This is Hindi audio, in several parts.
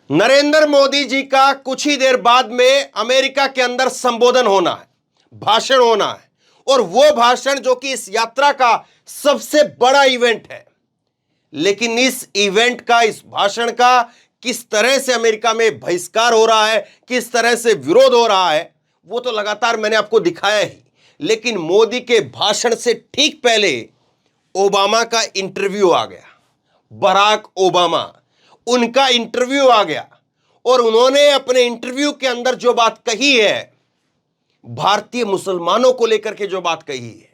नरेंद्र मोदी जी का कुछ ही देर बाद में अमेरिका के अंदर संबोधन होना है, भाषण होना है। और वो भाषण जो कि इस यात्रा का सबसे बड़ा इवेंट है। लेकिन इस इवेंट का, इस भाषण का किस तरह से अमेरिका में बहिष्कार हो रहा है, किस तरह से विरोध हो रहा है, वो तो लगातार मैंने आपको दिखाया ही। लेकिन मोदी के भाषण से ठीक पहले ओबामा का इंटरव्यू आ गया। बराक ओबामा, उनका इंटरव्यू आ गया और उन्होंने अपने इंटरव्यू के अंदर जो बात कही है, भारतीय मुसलमानों को लेकर के जो बात कही है,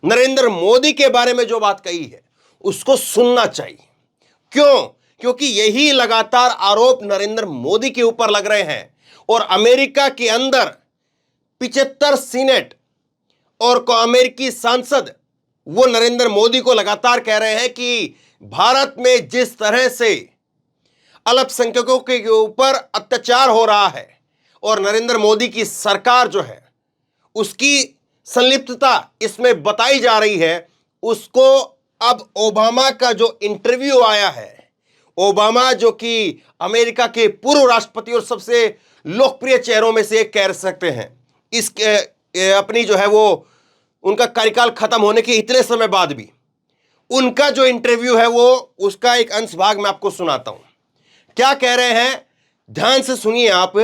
नरेंद्र मोदी के बारे में जो बात कही है, उसको सुनना चाहिए। क्यों? क्योंकि यही लगातार आरोप नरेंद्र मोदी के ऊपर लग रहे हैं। और अमेरिका के अंदर 75 सीनेट और अमेरिकी सांसद वो नरेंद्र मोदी को लगातार कह रहे हैं कि भारत में जिस तरह से अल्पसंख्यकों के ऊपर अत्याचार हो रहा है और नरेंद्र मोदी की सरकार जो है उसकी संलिप्तता इसमें बताई जा रही है, उसको अब ओबामा का जो इंटरव्यू आया है, ओबामा जो कि अमेरिका के पूर्व राष्ट्रपति और सबसे लोकप्रिय चेहरों में से एक कह सकते हैं, इसके अपनी जो है वो उनका कार्यकाल खत्म होने के इतने समय बाद भी उनका जो इंटरव्यू है वो उसका एक अंश भाग मैं आपको सुनाता हूं। क्या कह रहे हैं, ध्यान से सुनिए आप।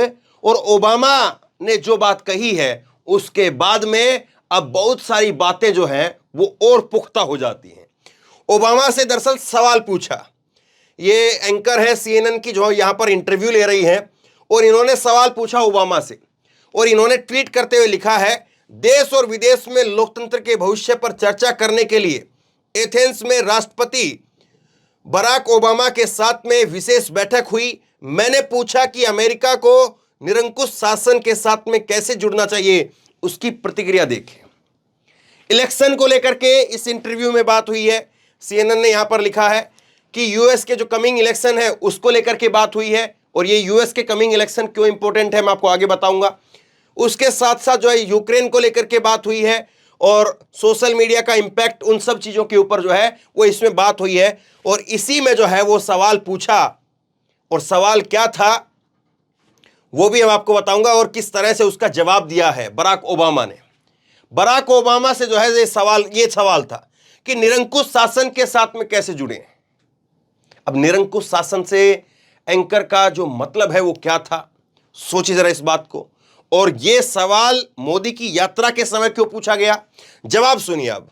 और ओबामा ने जो बात कही है उसके बाद में अब बहुत सारी बातें जो हैं वो और पुख्ता हो जाती हैं। ओबामा से दरअसल सवाल पूछा, ये एंकर है CNN की जो यहां पर इंटरव्यू ले रही हैं, और इन्होंने सवाल पूछा ओबामा से और इन्होंने ट्वीट करते हुए लिखा है, देश और विदेश में लोकतंत्र के भविष्य पर चर्चा करने के लिए एथेंस में राष्ट्रपति बराक ओबामा के साथ में विशेष बैठक हुई। मैंने पूछा कि अमेरिका को निरंकुश शासन के साथ में कैसे जुड़ना चाहिए, उसकी प्रतिक्रिया देखें। इलेक्शन को लेकर के इस इंटरव्यू में बात हुई है। CNN ने यहां पर लिखा है कि यूएस के जो कमिंग इलेक्शन है उसको लेकर के बात हुई है, और ये यूएस के कमिंग इलेक्शन क्यों इंपॉर्टेंट है मैं आपको आगे बताऊंगा। उसके साथ साथ जो है यूक्रेन को लेकर के बात हुई है और सोशल मीडिया का इंपैक्ट, उन सब चीजों के ऊपर जो है वो इसमें बात हुई है। और इसी में जो है वो सवाल पूछा, और सवाल क्या था वो भी हम आपको बताऊंगा, और किस तरह से उसका जवाब दिया है बराक ओबामा ने। बराक ओबामा से जो है ये सवाल था कि निरंकुश शासन के साथ में कैसे जुड़े। अब निरंकुश शासन से एंकर का जो मतलब है वो क्या था, सोचिए जरा इस बात को। और ये सवाल मोदी की यात्रा के समय क्यों पूछा गया, जवाब सुनिए। अब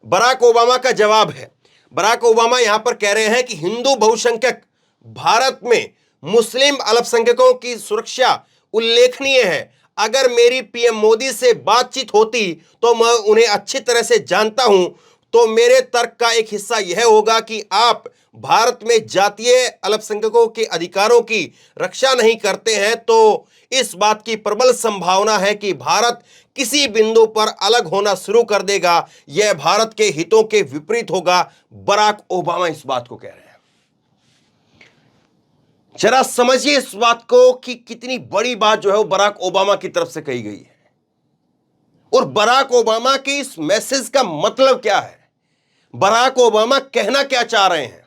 बराक ओबामा का जवाब है, बराक ओबामा यहां पर कह रहे हैं कि हिंदू बहुसंख्यक भारत में मुस्लिम अल्पसंख्यकों की सुरक्षा उल्लेखनीय है। अगर मेरी पीएम मोदी से बातचीत होती तो मैं उन्हें अच्छी तरह से जानता हूं, तो मेरे तर्क का एक हिस्सा यह होगा कि आप भारत में जातीय अल्पसंख्यकों के अधिकारों की रक्षा नहीं करते हैं, तो इस बात की प्रबल संभावना है कि भारत किसी बिंदु पर अलग होना शुरू कर देगा। यह भारत के हितों के विपरीत होगा। बराक ओबामा इस बात को कह रहे हैं। जरा समझिए इस बात को कि कितनी बड़ी बात जो है वो बराक ओबामा की तरफ से कही गई है, और बराक ओबामा के इस मैसेज का मतलब क्या है, बराक ओबामा कहना क्या चाह रहे हैं।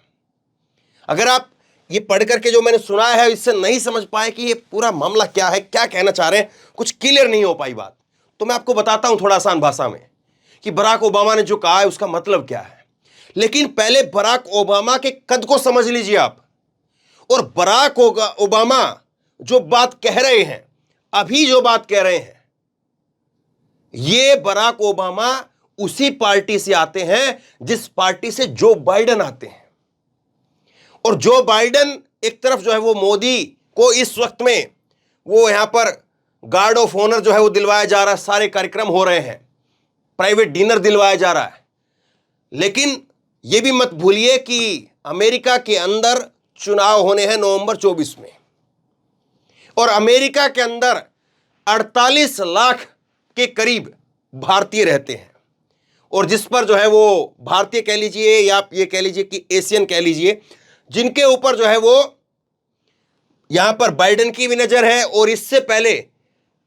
अगर आप ये पढ़ करके जो मैंने सुना है इससे नहीं समझ पाए कि ये पूरा मामला क्या है, क्या कहना चाह रहे हैं, कुछ क्लियर नहीं हो पाई बात, तो मैं आपको बताता हूं थोड़ा आसान भाषा में कि बराक ओबामा ने जो कहा है उसका मतलब क्या है। लेकिन पहले बराक ओबामा के कद को समझ लीजिए आप। और बराक ओबामा जो बात कह रहे हैं, अभी जो बात कह रहे हैं, ये बराक ओबामा उसी पार्टी से आते हैं जिस पार्टी से जो बाइडेन आते हैं। और जो बाइडेन एक तरफ जो है वो मोदी को इस वक्त में वो यहां पर गार्ड ऑफ ऑनर जो है वो दिलवाया जा रहा है, सारे कार्यक्रम हो रहे हैं, प्राइवेट डिनर दिलवाया जा रहा है। लेकिन यह भी मत भूलिए कि अमेरिका के अंदर चुनाव होने हैं नवंबर 24 में, और अमेरिका के अंदर 48 लाख के करीब भारतीय रहते हैं, और जिस पर जो है वो भारतीय कह लीजिए या आप ये कह लीजिए कि एशियन कह लीजिए, जिनके ऊपर जो है वो यहां पर बाइडेन की भी नजर है। और इससे पहले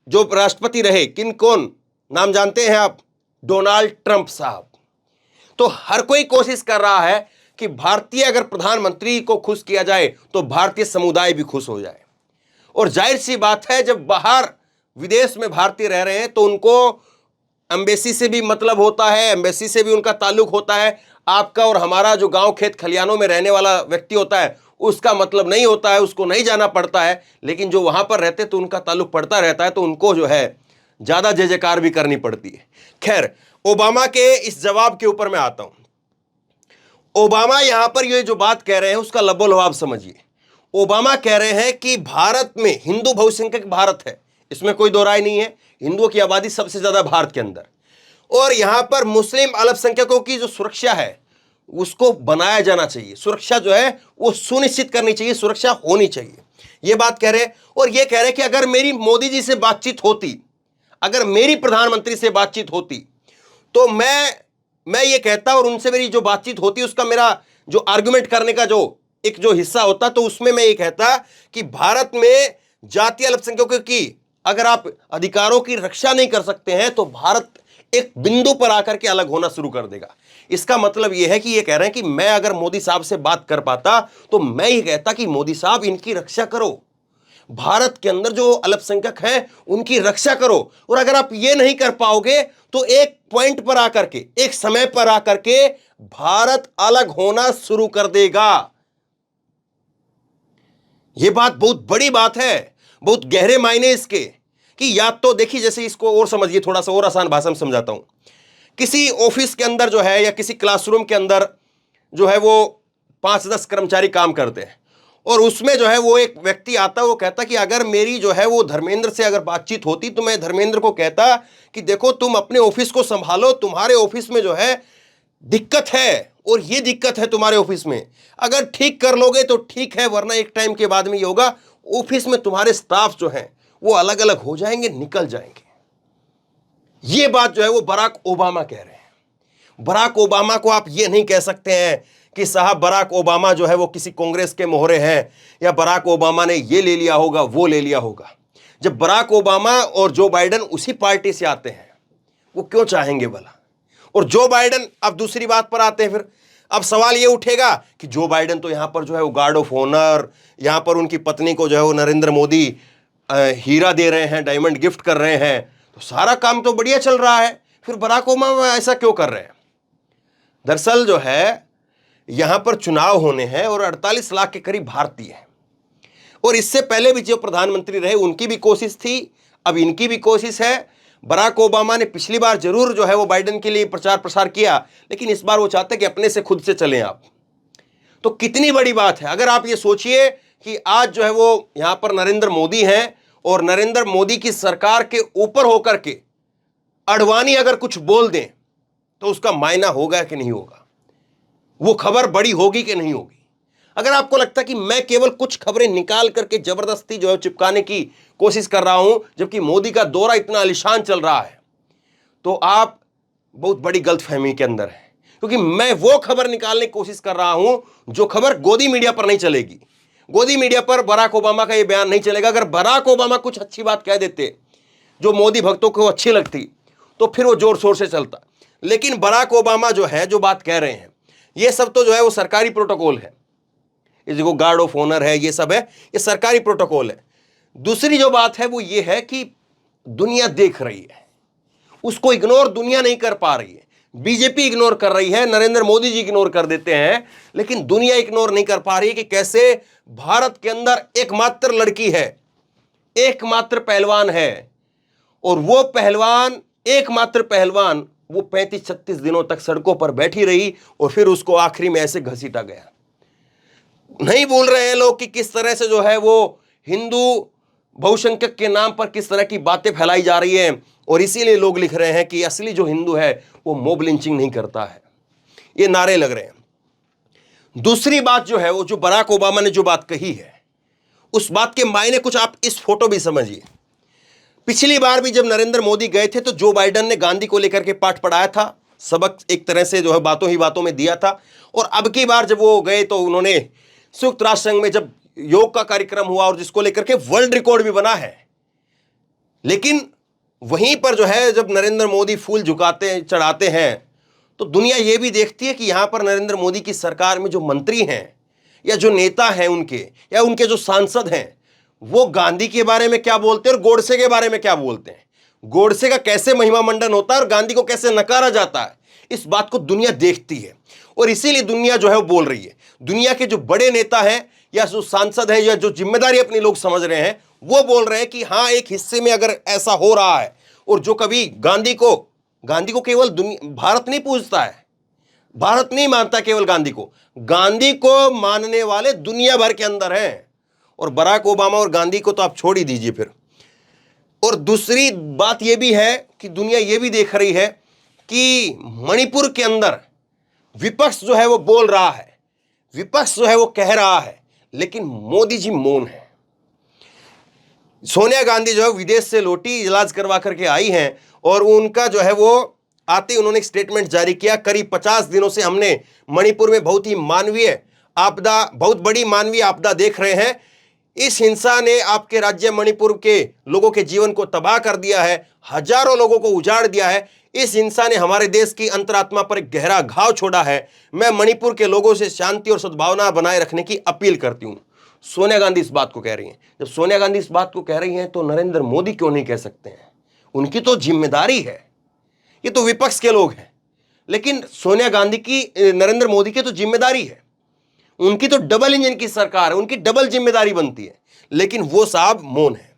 जो राष्ट्रपति रहे, कौन नाम जानते हैं आप, डोनाल्ड ट्रंप साहब। तो हर कोई कोशिश कर रहा है कि भारतीय अगर प्रधानमंत्री को खुश किया जाए तो भारतीय समुदाय भी खुश हो जाए। और जाहिर सी बात है, जब बाहर विदेश में भारतीय रह रहे हैं तो उनको एम्बेसी से भी मतलब होता है, एम्बेसी से भी उनका ताल्लुक होता है। आपका और हमारा जो गांव खेत खलियानों में रहने वाला व्यक्ति होता है उसका मतलब नहीं होता है, उसको नहीं जाना पड़ता है, लेकिन जो वहां पर रहते तो उनका ताल्लुक पड़ता रहता है, तो उनको जो है ज्यादा जय जयकार भी करनी पड़ती है। खैर, ओबामा के इस जवाब के ऊपर मैं आता हूं। ओबामा यहां पर ये जो बात कह रहे हैं उसका लबोलवाब समझिए। ओबामा कह रहे हैं कि भारत में हिंदू बहुसंख्यक भारत है, इसमें कोई दो राय नहीं है। हिंदुओं की आबादी सबसे ज्यादा भारत के अंदर, और यहां पर मुस्लिम अल्पसंख्यकों की जो सुरक्षा है उसको बनाया जाना चाहिए। सुरक्षा जो है वो सुनिश्चित करनी चाहिए, सुरक्षा होनी चाहिए, ये बात कह रहे हैं। और ये कह रहे हैं कि अगर मेरी मोदी जी से बातचीत होती, अगर मेरी प्रधानमंत्री से बातचीत होती तो मैं ये कहता, और उनसे मेरी जो बातचीत होती उसका मेरा जो आर्गुमेंट करने का जो हिस्सा होता, तो उसमें मैं ये कहता कि भारत में जातीय अल्पसंख्यकों की अगर आप अधिकारों की रक्षा नहीं कर सकते हैं तो भारत एक बिंदु पर आकर के अलग होना शुरू कर देगा। इसका मतलब यह है कि ये कह रहे हैं कि मैं अगर मोदी साहब से बात कर पाता तो मैं ये कहता कि मोदी साहब इनकी रक्षा करो, भारत के अंदर जो अल्पसंख्यक हैं उनकी रक्षा करो। और अगर आप ये नहीं कर पाओगे तो एक पॉइंट पर आकर के, एक समय पर आकर के भारत अलग होना शुरू कर देगा। यह बात बहुत बड़ी बात है, बहुत गहरे मायने इसके, कि या तो देखिए, जैसे इसको और समझिए, थोड़ा सा और आसान भाषा में समझाता हूं। किसी ऑफिस के अंदर जो है या किसी क्लासरूम के अंदर जो है वो 5-10 कर्मचारी काम करते हैं, और उसमें जो है वो एक व्यक्ति आता है, वो कहता कि अगर मेरी जो है वो धर्मेंद्र से अगर बातचीत होती तो मैं धर्मेंद्र को कहता कि देखो तुम अपने ऑफिस को संभालो, तुम्हारे ऑफिस में जो है दिक्कत है और ये दिक्कत है तुम्हारे ऑफिस में, अगर ठीक कर लोगे तो ठीक है, वरना एक टाइम के बाद में ये होगा, ऑफिस में तुम्हारे स्टाफ जो हैं वो अलग अलग हो जाएंगे, निकल जाएंगे। ये बात जो है वो बराक ओबामा कह रहे हैं। बराक ओबामा को आप ये नहीं कह सकते हैं कि साहब बराक ओबामा जो है वो किसी कांग्रेस के मोहरे हैं, या बराक ओबामा ने ये ले लिया होगा, वो ले लिया होगा। जब बराक ओबामा और जो बाइडेन उसी पार्टी से आते हैं, वो क्यों चाहेंगे भला? और जो बाइडेन, अब दूसरी बात पर आते हैं, फिर अब सवाल ये उठेगा कि जो बाइडेन तो यहां पर जो है वो गार्ड ऑफ ऑनर, यहां पर उनकी पत्नी को जो है वो नरेंद्र मोदी हीरा दे रहे हैं, डायमंड गिफ्ट कर रहे हैं, तो सारा काम तो बढ़िया चल रहा है, फिर बराक ओबामा ऐसा क्यों कर रहे हैं? दरअसल जो है यहां पर चुनाव होने हैं और 48 लाख के करीब भारतीय हैं, और इससे पहले भी जो प्रधानमंत्री रहे उनकी भी कोशिश थी, अब इनकी भी कोशिश है। बराक ओबामा ने पिछली बार जरूर जो है वो बाइडेन के लिए प्रचार प्रसार किया, लेकिन इस बार वो चाहते हैं कि अपने से खुद से चलें आप। तो कितनी बड़ी बात है, अगर आप ये सोचिए कि आज जो है वो यहां पर नरेंद्र मोदी हैं, और नरेंद्र मोदी की सरकार के ऊपर होकर के अडवाणी अगर कुछ बोल दें तो उसका मायना होगा कि नहीं होगा, वो खबर बड़ी होगी कि नहीं होगी। अगर आपको लगता है कि मैं केवल कुछ खबरें निकाल करके जबरदस्ती जो है चिपकाने की कोशिश कर रहा हूं, जबकि मोदी का दौरा इतना आलीशान चल रहा है, तो आप बहुत बड़ी गलतफहमी के अंदर है, क्योंकि मैं वो खबर निकालने की कोशिश कर रहा हूं जो खबर गोदी मीडिया पर नहीं चलेगी। गोदी मीडिया पर बराक ओबामा का ये बयान नहीं चलेगा। अगर बराक ओबामा कुछ अच्छी बात कह देते जो मोदी भक्तों को अच्छी लगती तो फिर वो जोर शोर से चलता, लेकिन बराक ओबामा जो है जो बात कह रहे हैं ये सब तो जो है वो सरकारी प्रोटोकॉल है, इसको गार्ड ऑफ ऑनर है, ये सब है, ये सरकारी प्रोटोकॉल है। दूसरी जो बात है वो ये है कि दुनिया देख रही है, उसको इग्नोर दुनिया नहीं कर पा रही है। बीजेपी इग्नोर कर रही है, नरेंद्र मोदी जी इग्नोर कर देते हैं, लेकिन दुनिया इग्नोर नहीं कर पा रही है कि कैसे भारत के अंदर एकमात्र लड़की है, एकमात्र पहलवान है, और वो पहलवान, एकमात्र पहलवान, वो 35-36 दिनों तक सड़कों पर बैठी रही और फिर उसको आखिरी में ऐसे घसीटा गया। नहीं बोल रहे हैं लोग कि किस तरह से जो है वो हिंदू बहुसंख्यक के नाम पर किस तरह की बातें फैलाई जा रही हैं, और इसीलिए लोग लिख रहे हैं कि असली जो हिंदू है वो मॉब लिंचिंग नहीं करता है, ये नारे लग रहे हैं। दूसरी बात जो है वो जो बराक ओबामा ने जो बात कही है उस बात के मायने कुछ आप इस फोटो भी समझिए। पिछली बार भी जब नरेंद्र मोदी गए थे तो जो बाइडेन ने गांधी को लेकर के पाठ पढ़ाया था, सबक एक तरह से जो है बातों ही बातों में दिया था, और अब की बार जब वो गए तो उन्होंने संयुक्त राष्ट्र संघ में जब योग का कार्यक्रम हुआ और जिसको लेकर के वर्ल्ड रिकॉर्ड भी बना है, लेकिन वहीं पर जो है जब नरेंद्र मोदी फूल झुकाते चढ़ाते हैं तो दुनिया ये भी देखती है कि यहां पर नरेंद्र मोदी की सरकार में जो मंत्री हैं या जो नेता हैं उनके या उनके जो सांसद हैं वो गांधी के बारे में क्या बोलते हैं और गोडसे के बारे में क्या बोलते हैं, गोडसे का कैसे महिमा मंडन होता है और गांधी को कैसे नकारा जाता है। इस बात को दुनिया देखती है और इसीलिए दुनिया जो है वो बोल रही है। दुनिया के जो बड़े नेता हैं या जो सांसद हैं या जो जिम्मेदारी अपनी लोग समझ रहे हैं वो बोल रहे हैं कि हाँ, एक हिस्से में अगर ऐसा हो रहा है और जो कभी गांधी को केवल भारत नहीं पूजता है, भारत नहीं मानता केवल गांधी को मानने वाले दुनिया भर के अंदर हैं। और बराक ओबामा और गांधी को तो आप छोड़ ही दीजिए फिर। और दूसरी बात यह भी है कि दुनिया यह भी देख रही है कि मणिपुर के अंदर विपक्ष जो है वो बोल रहा है, विपक्ष जो है वो कह रहा है, लेकिन मोदी जी मौन है। सोनिया गांधी जो है विदेश से लौटी, इलाज करवा करके आई हैं और उनका जो है वो आते ही उन्होंने एक स्टेटमेंट जारी किया। करीब 50 दिनों से हमने मणिपुर में बहुत बड़ी मानवीय आपदा देख रहे हैं। इस हिंसा ने आपके राज्य मणिपुर के लोगों के जीवन को तबाह कर दिया है, हजारों लोगों को उजाड़ दिया है। इस हिंसा ने हमारे देश की अंतरात्मा पर एक गहरा घाव छोड़ा है। मैं मणिपुर के लोगों से शांति और सद्भावना बनाए रखने की अपील करती हूं। सोनिया गांधी इस बात को कह रही हैं। जब सोनिया गांधी इस बात को कह रही हैं तो नरेंद्र मोदी क्यों नहीं कह सकते हैं? उनकी तो जिम्मेदारी है, ये तो विपक्ष के लोग हैं, लेकिन सोनिया गांधी की, नरेंद्र मोदी की तो जिम्मेदारी है। उनकी तो डबल इंजन की सरकार है, उनकी डबल जिम्मेदारी बनती है, लेकिन वो साहब मौन है।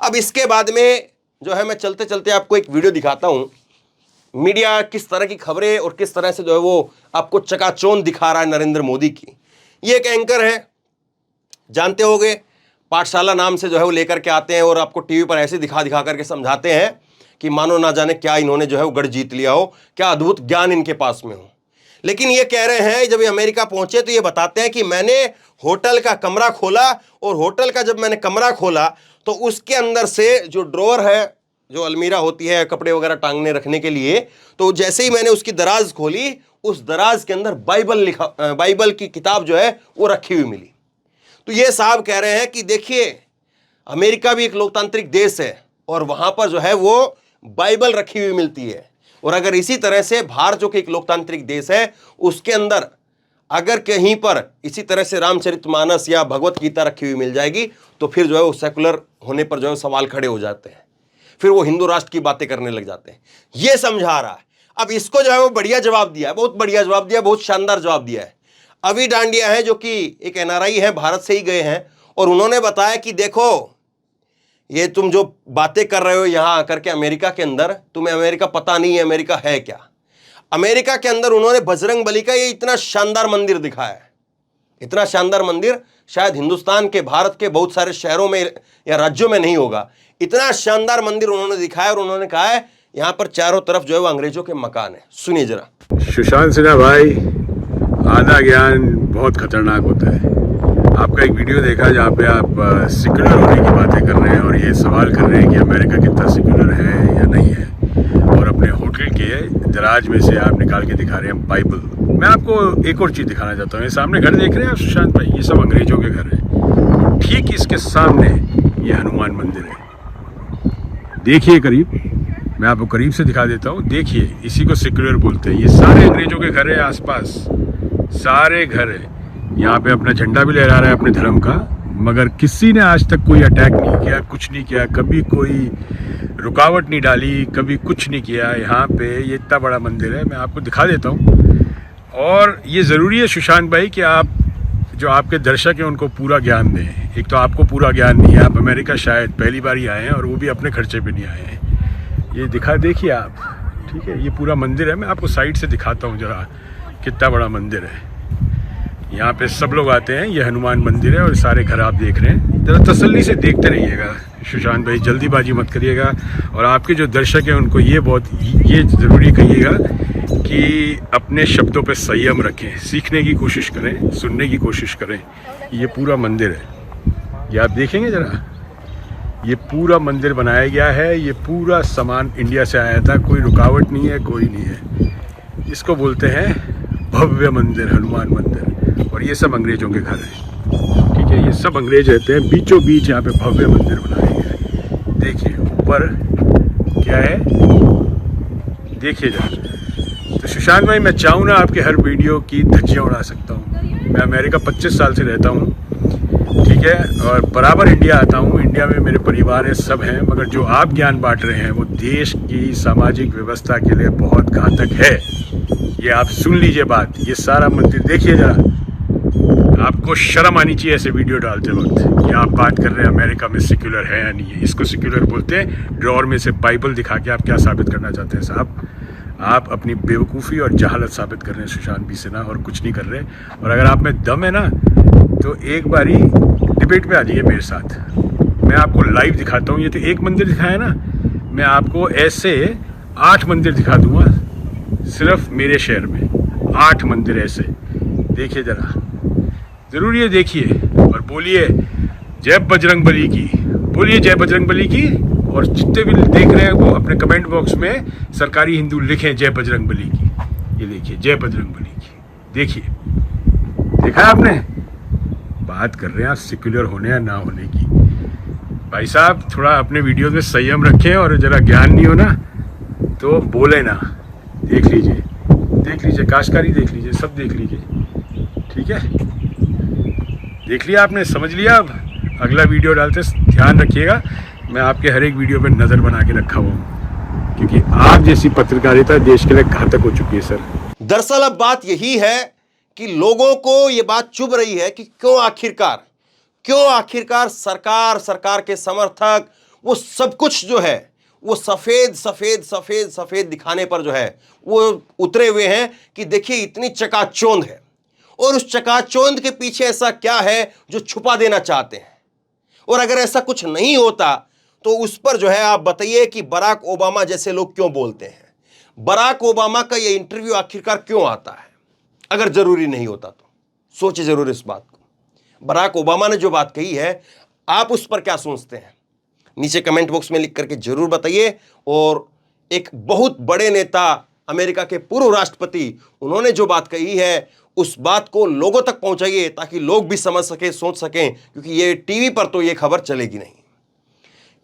अब इसके बाद में जो है मैं चलते चलते आपको एक वीडियो दिखाता हूं, मीडिया किस तरह की खबरें और किस तरह से जो है वो आपको चकाचौंध दिखा रहा है नरेंद्र मोदी की। ये एक एंकर है, जानते होंगे, पाठशाला नाम से जो है वो लेकर के आते हैं और आपको टीवी पर ऐसे दिखा करके समझाते हैं कि मानो ना जाने क्या इन्होंने जो है वो गढ़ जीत लिया हो, क्या अद्भुत ज्ञान इनके पास में हो। लेकिन ये कह रहे हैं, जब ये अमेरिका पहुंचे तो ये बताते हैं कि मैंने होटल का कमरा खोला और होटल का जब मैंने कमरा खोला तो उसके अंदर से जो ड्रॉअर है, जो अलमीरा होती है कपड़े वगैरह टांगने रखने के लिए, तो जैसे ही मैंने उसकी दराज खोली, उस दराज के अंदर बाइबल की किताब जो है वो रखी हुई मिली। तो ये साहब कह रहे हैं कि देखिए, अमेरिका भी एक लोकतांत्रिक देश है और वहां पर जो है वो बाइबल रखी हुई मिलती है। और अगर इसी तरह से भारत जो कि एक लोकतांत्रिक देश है, उसके अंदर अगर कहीं पर इसी तरह से रामचरितमानस या भगवत गीता रखी हुई मिल जाएगी तो फिर जो है वो सेकुलर होने पर जो है सवाल खड़े हो जाते हैं, फिर वो हिंदू राष्ट्र की बातें करने लग जाते हैं। ये समझा रहा है। अब इसको जो है वो बढ़िया जवाब दिया है, बहुत बढ़िया जवाब दिया, बहुत शानदार जवाब दिया है। अभी डांडिया है जो कि एक एनआरआई है, भारत से ही गए हैं, और उन्होंने बताया कि देखो, ये तुम जो बातें कर रहे हो यहां आकर के अमेरिका के अंदर, तुम्हें अमेरिका पता नहीं है अमेरिका है क्या। अमेरिका के अंदर उन्होंने बजरंग बली का ये इतना शानदार मंदिर दिखाया है, इतना शानदार मंदिर शायद हिंदुस्तान के, भारत के बहुत सारे शहरों में या राज्यों में नहीं होगा। इतना शानदार मंदिर उन्होंने दिखाया और उन्होंने कहा है यहां पर चारों तरफ जो है वो अंग्रेजों के मकान है। सुनिए जरा। सुशांत सिन्हा भाई, आधा ज्ञान बहुत खतरनाक होता है। आपका एक वीडियो देखा जहाँ पे आप सेक्युलर होने की बातें कर रहे हैं और ये सवाल कर रहे हैं कि अमेरिका कितना सेक्युलर है या नहीं है, और अपने होटल के दराज में से आप निकाल के दिखा रहे हैं बाइबल। मैं आपको एक और चीज़ दिखाना चाहता हूँ। ये सामने घर देख रहे हैं आप सुशांत भाई, ये सब अंग्रेजों के घर हैं। ठीक इसके सामने ये हनुमान मंदिर है, देखिए करीब, मैं आपको करीब से दिखा देता हूँ। देखिए, इसी को सेक्युलर बोलते हैं। ये सारे अंग्रेजों के घर है, आसपास सारे घर है। यहाँ पे अपना झंडा भी लहरा रहा है अपने धर्म का, मगर किसी ने आज तक कोई अटैक नहीं किया, कुछ नहीं किया, कभी कोई रुकावट नहीं डाली, कभी कुछ नहीं किया। यहाँ पे ये इतना बड़ा मंदिर है, मैं आपको दिखा देता हूँ। और ये ज़रूरी है सुशांत भाई कि आप जो आपके दर्शक हैं उनको पूरा ज्ञान दें। एक तो आपको पूरा ज्ञान नहीं है, आप अमेरिका शायद पहली बार ही आए हैं और वो भी अपने खर्चे पे नहीं आए हैं। ये देखिए आप, ठीक है, ये पूरा मंदिर है। मैं आपको साइड से दिखाता हूँ जरा कितना बड़ा मंदिर है। यहाँ पे सब लोग आते हैं, ये हनुमान मंदिर है और सारे घर आप देख रहे हैं। जरा तसल्ली से देखते रहिएगा सुशांत भाई, जल्दीबाजी मत करिएगा। और आपके जो दर्शक हैं उनको ये ज़रूरी कहिएगा कि अपने शब्दों पे संयम रखें, सीखने की कोशिश करें, सुनने की कोशिश करें। ये पूरा मंदिर है, ये आप देखेंगे ज़रा, ये पूरा मंदिर बनाया गया है। ये पूरा सामान इंडिया से आया था, कोई रुकावट नहीं है, कोई नहीं है। इसको बोलते हैं भव्य मंदिर, हनुमान मंदिर। और ये सब अंग्रेजों के घर हैं, ठीक है, ये सब अंग्रेज रहते हैं। बीचों बीच यहाँ पे भव्य मंदिर बनाया गया है। देखिए ऊपर क्या है, देखिए जरा, तो सुशांत भाई, मैं चाहूँ ना आपके हर वीडियो की धज्जियाँ उड़ा सकता हूँ। मैं अमेरिका 25 साल से रहता हूँ, ठीक है, और बराबर इंडिया आता हूँ। इंडिया में मेरे परिवार है, सब हैं, मगर जो आप ज्ञान बांट रहे हैं वो देश की सामाजिक व्यवस्था के लिए बहुत घातक है। ये आप सुन लीजिए बात। ये सारा मंदिर देखिए जरा, आपको शर्म आनी चाहिए ऐसे वीडियो डालते वक्त कि आप बात कर रहे हैं अमेरिका में सेक्युलर है या नहीं है। इसको सेक्युलर बोलते हैं। ड्रॉअर में से बाइबल दिखा के आप क्या साबित करना चाहते हैं साहब? आप अपनी बेवकूफ़ी और जहालत साबित कर रहे हैं सुशांत भी सिन्हा, और कुछ नहीं कर रहे। और अगर आप में दम है ना तो एक बारी डिबेट में आ जाइए मेरे साथ। मैं आपको लाइव दिखाता हूँ। ये तो एक मंदिर दिखाया ना, मैं आपको ऐसे 8 मंदिर दिखा दूंगा सिर्फ मेरे शहर में। 8 मंदिर ऐसे, देखिए ज़रा, ज़रूर ये देखिए और बोलिए जय बजरंग बली की, बोलिए जय बजरंग बली की। और जितने भी देख रहे हैं वो अपने कमेंट बॉक्स में सरकारी हिंदू लिखें जय बजरंग बली की। ये देखिए जय बजरंग बली की, देखिए, देखा आपने? बात कर रहे हैं सेक्युलर होने या ना होने की। भाई साहब, थोड़ा अपने वीडियो में संयम रखें, और ज़रा ज्ञान नहीं हो ना तो बोले ना। देख लीजिए, देख लीजिए, काशकारी देख लीजिए, सब देख लीजिए, ठीक है? देख लिया आपने, समझ लिया। अब अगला वीडियो डालते ध्यान रखिएगा। मैं आपके हर एक वीडियो पे नज़र बना के रखा हुआ हूँ, क्योंकि आप जैसी पत्रकारिता देश के लिए घातक हो चुकी है सर। दरअसल अब बात यही है कि लोगों को यह बात चुभ रही है कि क्यों आखिरकार सरकार के समर्थक वो सब कुछ जो है वो सफेद सफेद सफेद सफेद दिखाने पर जो है वो उतरे हुए हैं कि देखिए इतनी चकाचौंध है, और उस चकाचौंध के पीछे ऐसा क्या है जो छुपा देना चाहते हैं। और अगर ऐसा कुछ नहीं होता तो उस पर जो है आप बताइए कि बराक ओबामा जैसे लोग क्यों बोलते हैं। बराक ओबामा का ये इंटरव्यू आखिरकार क्यों आता है अगर जरूरी नहीं होता तो? सोचिए जरूर इस बात को। बराक ओबामा ने जो बात कही है, आप उस पर क्या सोचते हैं? नीचे कमेंट बॉक्स में लिख करके जरूर बताइए। और एक बहुत बड़े नेता, अमेरिका के पूर्व राष्ट्रपति, उन्होंने जो बात कही है उस बात को लोगों तक पहुंचाइए ताकि लोग भी समझ सकें, सोच सकें, क्योंकि ये टीवी पर तो ये खबर चलेगी नहीं।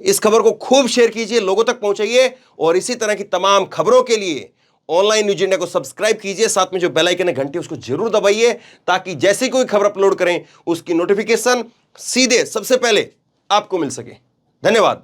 इस खबर को खूब शेयर कीजिए, लोगों तक पहुंचाइए, और इसी तरह की तमाम खबरों के लिए ऑनलाइन न्यूज इंडिया को सब्सक्राइब कीजिए। साथ में जो बेल आइकन है घंटी, उसको जरूर दबाइए ताकि जैसे कोई खबर अपलोड करें उसकी नोटिफिकेशन सीधे सबसे पहले आपको मिल सके। धन्यवाद।